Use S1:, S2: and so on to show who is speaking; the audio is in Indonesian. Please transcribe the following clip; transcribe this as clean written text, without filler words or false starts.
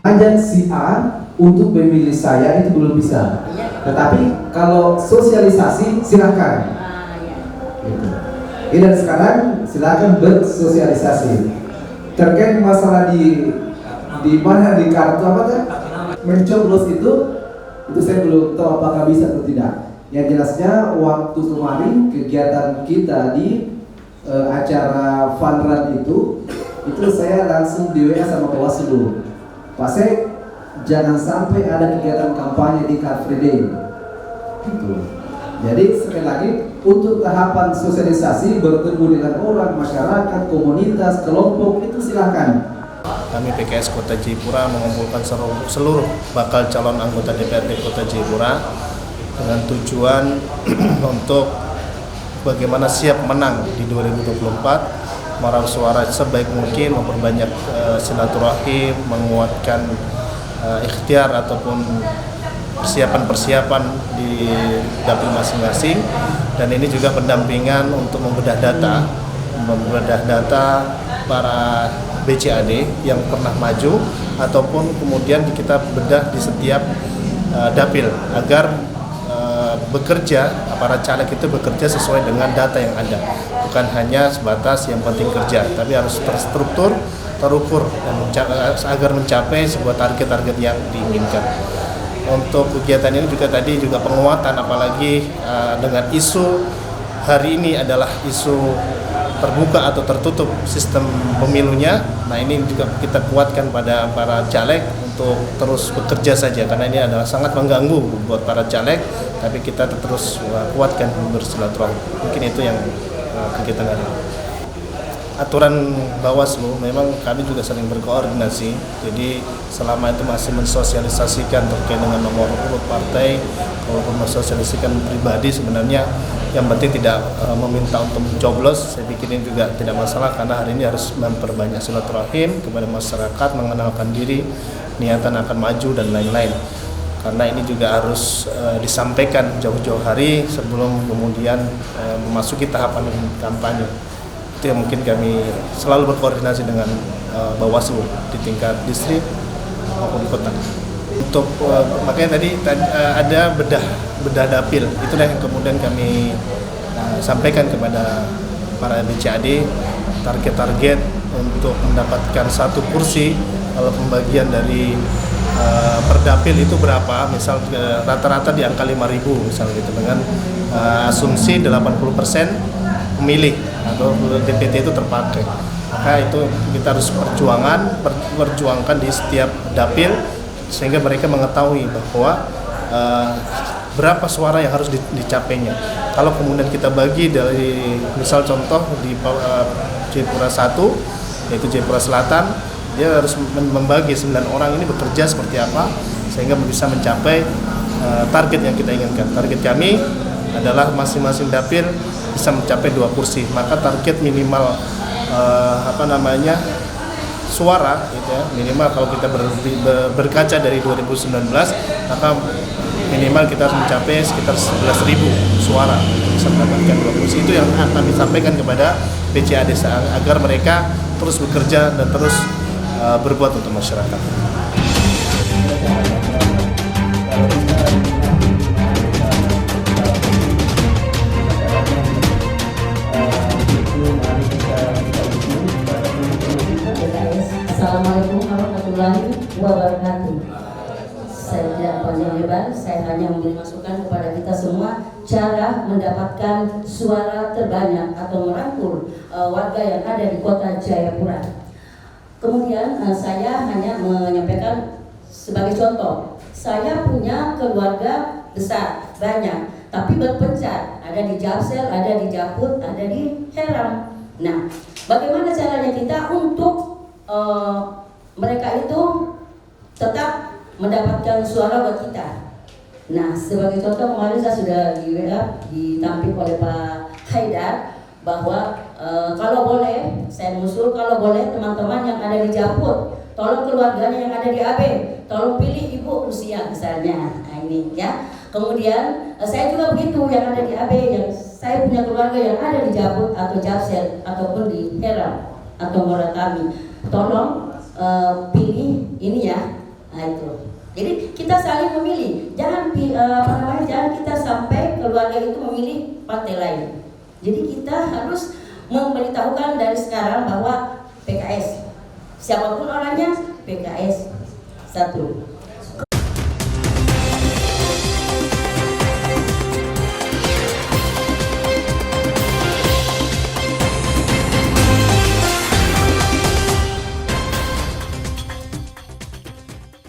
S1: Ajang si A untuk memilih saya itu belum bisa. Tetapi kalau sosialisasi silakan. Gitu. Dan sekarang silakan bersosialisasi. Terkait masalah di mana di kartu apa kan? Mencoblos itu saya belum tahu apakah bisa atau tidak. Yang jelasnya waktu kemarin kegiatan kita di acara fun run itu saya langsung di WA sama Bawaslu. Pak Sek, jangan sampai ada kegiatan kampanye di Car Free Day. Gitu. Jadi sekali lagi untuk tahapan sosialisasi bertemu dengan orang, masyarakat, komunitas, kelompok itu silakan.
S2: Kami PKS Kota Jayapura mengumpulkan seluruh bakal calon anggota DPRD Kota Jayapura dengan tujuan untuk bagaimana siap menang di 2024. Meraup suara sebaik mungkin, memperbanyak silaturahim, menguatkan ikhtiar ataupun persiapan-persiapan di dapil masing-masing, dan ini juga pendampingan untuk membedah data para BCAD yang pernah maju ataupun kemudian kita bedah di setiap dapil agar bekerja, para caleg itu bekerja sesuai dengan data yang ada, bukan hanya sebatas yang penting kerja, tapi harus terstruktur, terukur, dan agar mencapai sebuah target-target yang diinginkan. Untuk kegiatan ini juga tadi juga penguatan, apalagi dengan isu hari ini adalah isu terbuka atau tertutup sistem pemilunya. Nah, ini juga kita kuatkan pada para caleg untuk terus bekerja saja, karena ini adalah sangat mengganggu buat para caleg, tapi kita terus kuatkan bersilaturahmi. Mungkin itu yang kegiatan hari ini. Aturan Bawaslu memang kami juga sering berkoordinasi, jadi selama itu masih mensosialisasikan terkait dengan nomor urut partai, kalau mensosialisasikan pribadi sebenarnya yang penting tidak meminta untuk mencoblos. Saya pikir ini juga tidak masalah, karena hari ini harus memperbanyak silaturahim kepada masyarakat, mengenalkan diri, niatan akan maju dan lain-lain. Karena ini juga harus disampaikan jauh-jauh hari sebelum kemudian memasuki tahapan kampanye. Itu yang mungkin kami selalu berkoordinasi dengan Bawaslu di tingkat distrik maupun kota. Untuk makanya tadi ada bedah dapil, itulah yang kemudian kami sampaikan kepada para BCAD, target-target untuk mendapatkan satu kursi. Kalau pembagian dari per dapil itu berapa, misal rata-rata di angka 5.000 misal gitu, dengan asumsi 80% pemilih atau DPT itu terpakai. Maka itu kita harus perjuangkan di setiap dapil sehingga mereka mengetahui bahwa berapa suara yang harus dicapainya. Kalau kemudian kita bagi dari misal contoh di Jayapura 1 yaitu Jayapura Selatan, dia harus membagi 9 orang ini bekerja seperti apa sehingga bisa mencapai target yang kita inginkan. Target kami adalah masing-masing dapil bisa mencapai 2 kursi, maka target minimal suara gitu ya, minimal kalau kita berkaca dari 2019, maka minimal kita harus mencapai sekitar 11.000 suara bisa mendapatkan 2 kursi. Itu yang akan disampaikan kepada BCAD agar mereka terus bekerja dan terus berbuat untuk masyarakat.
S3: Assalamualaikum warahmatullahi wabarakatuh. Saya tidak panjang lebar, saya hanya memberi masukan kepada kita semua cara mendapatkan suara terbanyak atau merangkul warga yang ada di Kota Jayapura. Kemudian saya hanya menyampaikan sebagai contoh, saya punya keluarga besar, banyak, tapi berpencar, ada di Japsel, ada di Japut, ada di Heram. Nah, bagaimana caranya kita untuk mereka itu tetap mendapatkan suara buat kita? Nah, sebagai contoh kemarin saya sudah ditampik oleh Pak Haidar bahwa kalau boleh saya mengusul, kalau boleh teman-teman yang ada di Japut, tolong keluarganya yang ada di AB, tolong pilih Ibu Rusia misalnya. Nah, ini ya. Kemudian saya juga begitu, yang ada di AB, yang saya punya keluarga yang ada di Japut atau Japsel ataupun di Heram atau Moratami, tolong pilih ini ya, Nah itu. Jadi kita saling memilih. Jangan kita sampai keluarga itu memilih partai lain. Jadi kita harus memberitahukan dari sekarang bahwa PKS, siapapun orangnya PKS satu.